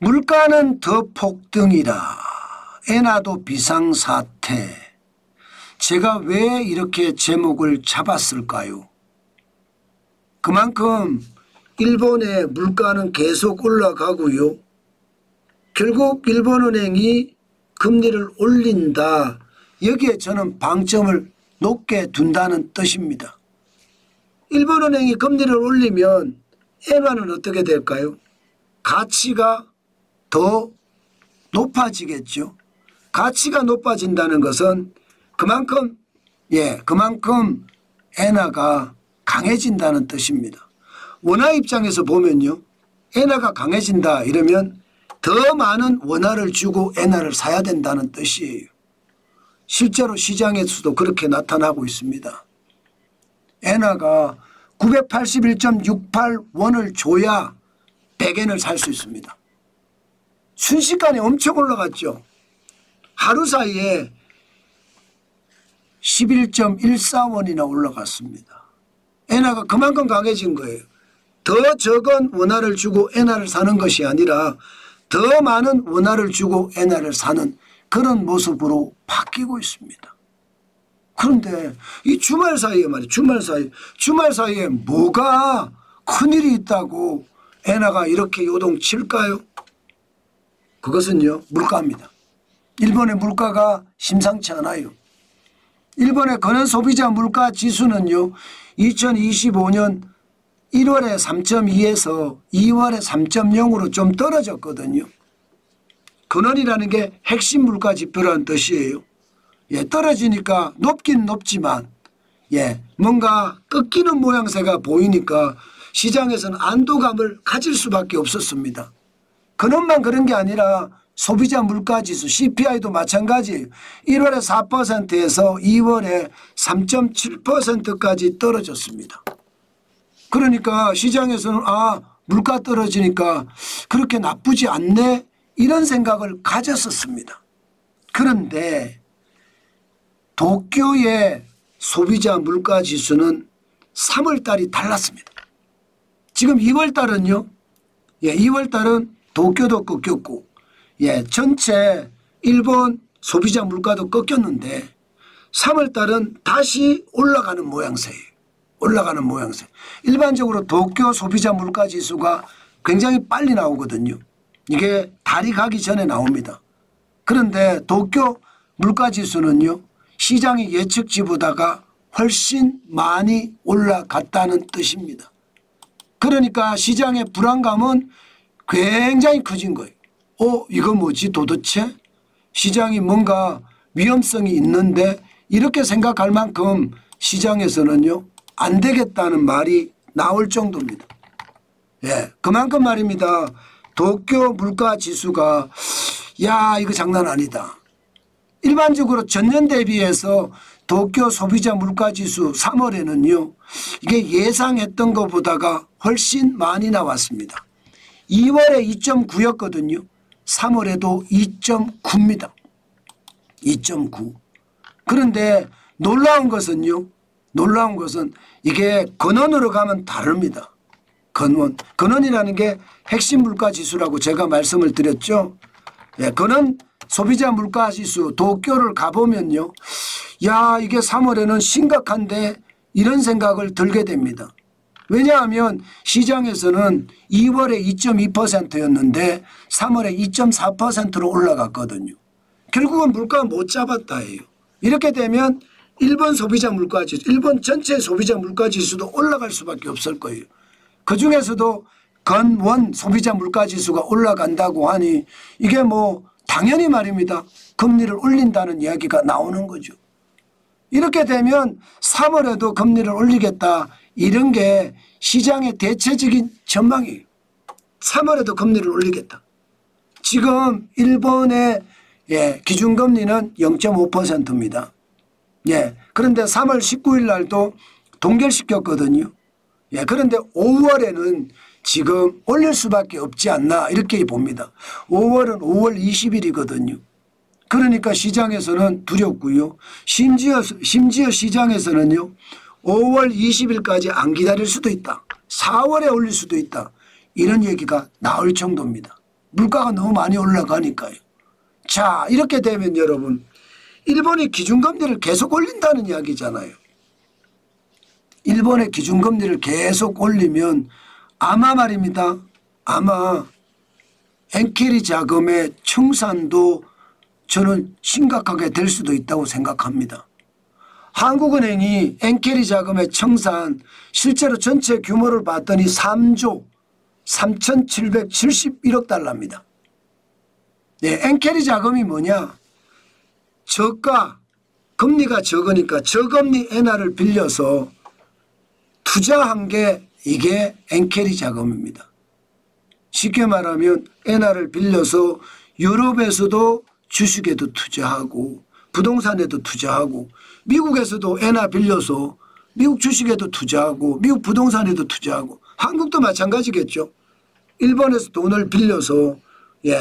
물가는 더 폭등이라. 엔화도 비상사태. 제가 왜 이렇게 제목을 잡았을까요? 그만큼 일본의 물가는 계속 올라가고요. 결국 일본은행이 금리를 올린다. 여기에 저는 방점을 높게 둔다는 뜻입니다. 일본은행이 금리를 올리면 엔화는 어떻게 될까요? 가치가 더 높아지겠죠. 가치가 높아진다는 것은 그만큼 엔화가 강해진다는 뜻입니다. 원화 입장에서 보면요. 엔화가 강해진다 이러면 더 많은 원화를 주고 엔화를 사야 된다는 뜻이에요. 실제로 시장에서도 그렇게 나타나고 있습니다. 엔화가 981.68원을 줘야 100엔을 살 수 있습니다. 순식간에 엄청 올라갔죠. 하루 사이에 11.14원이나 올라갔습니다. 엔화가 그만큼 강해진 거예요. 더 적은 원화를 주고 엔화를 사는 것이 아니라 더 많은 원화를 주고 엔화를 사는 그런 모습으로 바뀌고 있습니다. 그런데 이 주말 사이에 말이에요. 주말 사이에 뭐가 큰일이 있다고 엔화가 이렇게 요동칠까요? 그것은요. 물가입니다. 일본의 물가가 심상치 않아요. 일본의 근원소비자 물가 지수는요. 2025년 1월에 3.2에서 2월에 3.0으로 좀 떨어졌거든요. 근원이라는 게 핵심 물가 지표라는 뜻이에요. 떨어지니까 높긴 높지만 뭔가 꺾이는 모양새가 보이니까 시장에서는 안도감을 가질 수밖에 없었습니다. 근원만 그런 게 아니라 소비자 물가지수 CPI도 마찬가지예요. 1월에 4%에서 2월에 3.7%까지 떨어졌습니다. 그러니까 시장에서는 물가 떨어지니까 그렇게 나쁘지 않네 이런 생각을 가졌었습니다. 그런데 도쿄의 소비자 물가지수는 3월달이 달랐습니다. 지금 2월달은요. 2월달은 도쿄도 꺾였고 전체 일본 소비자 물가도 꺾였는데 3월달은 다시 올라가는 모양새예요. 일반적으로 도쿄 소비자 물가지수가 굉장히 빨리 나오거든요. 이게 달이 가기 전에 나옵니다. 그런데 도쿄 물가지수는요. 시장의 예측치보다가 훨씬 많이 올라갔다는 뜻입니다. 그러니까 시장의 불안감은 굉장히 커진 거예요. 이거 뭐지 도대체? 시장이 뭔가 위험성이 있는데 이렇게 생각할 만큼 시장에서는요. 안 되겠다는 말이 나올 정도입니다. 그만큼 말입니다. 도쿄 물가지수가 이거 장난 아니다. 일반적으로 전년 대비해서 도쿄 소비자 물가지수 3월에는요. 이게 예상했던 것보다가 훨씬 많이 나왔습니다. 2월에 2.9였거든요. 3월에도 2.9입니다. 2.9. 그런데 놀라운 것은 이게 근원으로 가면 다릅니다. 근원이라는 게 핵심 물가지수라고 제가 말씀을 드렸죠. 근원 소비자 물가지수 도쿄를 가보면요. 이게 3월에는 심각한데 이런 생각을 들게 됩니다. 왜냐하면 시장에서는 2월에 2.2%였는데 3월에 2.4%로 올라갔거든요. 결국은 물가 못 잡았다예요. 이렇게 되면 일본 소비자 물가지수, 일본 전체 소비자 물가지수도 올라갈 수밖에 없을 거예요. 그중에서도 근원 소비자 물가지수가 올라간다고 하니 이게 당연히 말입니다. 금리를 올린다는 이야기가 나오는 거죠. 이렇게 되면 3월에도 금리를 올리겠다. 이런 게 시장의 대체적인 전망이에요. 3월에도 금리를 올리겠다. 지금 일본의 기준금리는 0.5%입니다. 그런데 3월 19일 날도 동결시켰거든요. 그런데 5월에는 지금 올릴 수밖에 없지 않나 이렇게 봅니다. 5월은 5월 20일이거든요. 그러니까 시장에서는 두렵고요. 심지어 시장에서는요. 5월 20일까지 안 기다릴 수도 있다. 4월에 올릴 수도 있다. 이런 얘기가 나올 정도입니다. 물가가 너무 많이 올라가니까요. 자, 이렇게 되면 여러분 일본이 기준금리를 계속 올린다는 이야기잖아요. 일본의 기준금리를 계속 올리면 아마 말입니다. 아마 엔케리 자금의 청산도 저는 심각하게 될 수도 있다고 생각합니다. 한국은행이 엔케리 자금의 청산 실제로 전체 규모를 봤더니 3조 3,771억 달러입니다. 네, 엔케리 자금이 뭐냐? 저가 금리가 적으니까 저금리 엔화를 빌려서 투자한 게 이게 엔케리 자금입니다. 쉽게 말하면 엔화를 빌려서 유럽에서도 주식에도 투자하고 부동산에도 투자하고 미국에서도 엔화 빌려서 미국 주식에도 투자하고 미국 부동산에도 투자하고 한국도 마찬가지겠죠. 일본에서 돈을 빌려서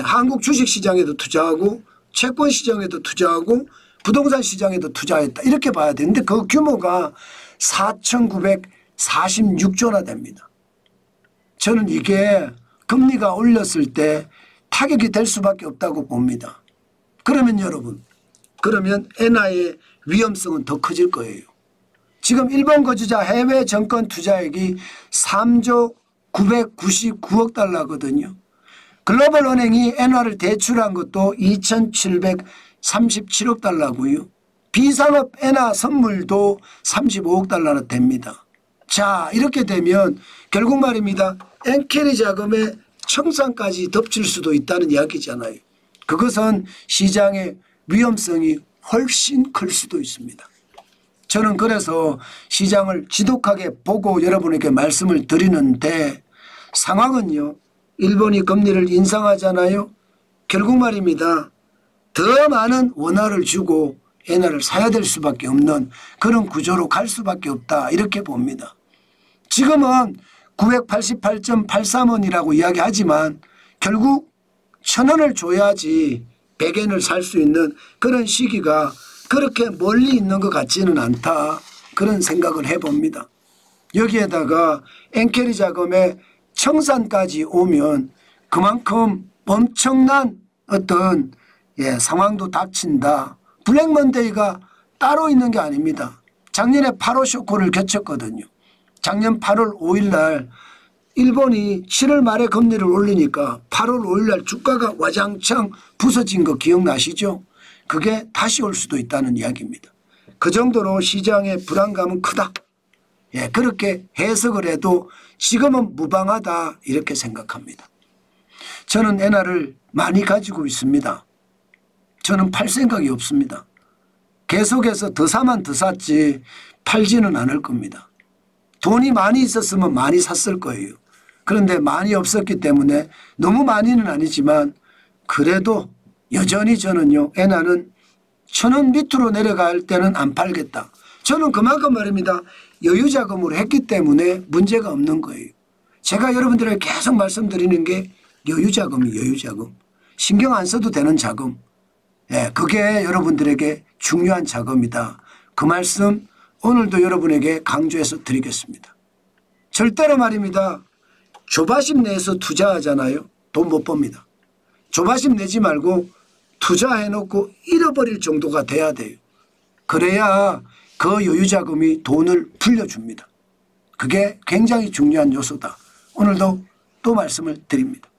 한국 주식시장에도 투자하고 채권시장에도 투자하고 부동산 시장에도 투자했다 이렇게 봐야 되는데 그 규모가 4,946조나 됩니다. 저는 이게 금리가 올렸을 때 타격이 될 수밖에 없다고 봅니다. 그러면 여러분 그러면 엔화의 위험성은 더 커질 거예요. 지금 일본 거주자 해외 정권 투자액이 3조 999억 달러거든요. 글로벌 은행이 엔화를 대출한 것도 2,737억 달러고요. 비산업 엔화 선물도 35억 달러나 됩니다. 자, 이렇게 되면 결국 말입니다. 엔케리 자금의 청산까지 덮칠 수도 있다는 이야기잖아요. 그것은 시장의 위험성이 훨씬 클 수도 있습니다. 저는 그래서 시장을 지독하게 보고 여러분에게 말씀을 드리는데 상황은요. 일본이 금리를 인상하잖아요. 결국 말입니다. 더 많은 원화를 주고 엔화를 사야 될 수밖에 없는 그런 구조로 갈 수밖에 없다 이렇게 봅니다. 지금은 988.83원이라고 이야기하지만 결국 1,000원을 줘야지 100엔을 살 수 있는 그런 시기가 그렇게 멀리 있는 것 같지는 않다 그런 생각을 해봅니다. 여기에다가 엔케리 자금의 청산까지 오면 그만큼 엄청난 어떤 상황도 닥친다. 블랙먼데이가 따로 있는 게 아닙니다. 작년에 8월 쇼크를 겪었거든요. 작년 8월 5일 날 일본이 7월 말에 금리를 올리니까 8월 5일 날 주가가 와장창 부서진 거 기억나시죠? 그게 다시 올 수도 있다는 이야기입니다. 그 정도로 시장의 불안감은 크다. 그렇게 해석을 해도 지금은 무방하다 이렇게 생각합니다. 저는 엔화를 많이 가지고 있습니다. 저는 팔 생각이 없습니다. 계속해서 더 사면 더 샀지 팔지는 않을 겁니다. 돈이 많이 있었으면 많이 샀을 거예요. 그런데 많이 없었기 때문에 너무 많이는 아니지만 그래도 여전히 저는요 엔화는 1,000원 밑으로 내려갈 때는 안 팔겠다. 저는 그만큼 말입니다. 여유자금으로 했기 때문에 문제가 없는 거예요. 제가 여러분들에게 계속 말씀드리는 게 여유자금이 여유자금. 신경 안 써도 되는 자금. 그게 여러분들에게 중요한 자금이다. 그 말씀 오늘도 여러분에게 강조해서 드리겠습니다. 절대로 말입니다. 조바심 내서 투자하잖아요. 돈 못 법니다. 조바심 내지 말고 투자해놓고 잃어버릴 정도가 돼야 돼요. 그래야 그 여유자금이 돈을 불려줍니다. 그게 굉장히 중요한 요소다. 오늘도 또 말씀을 드립니다.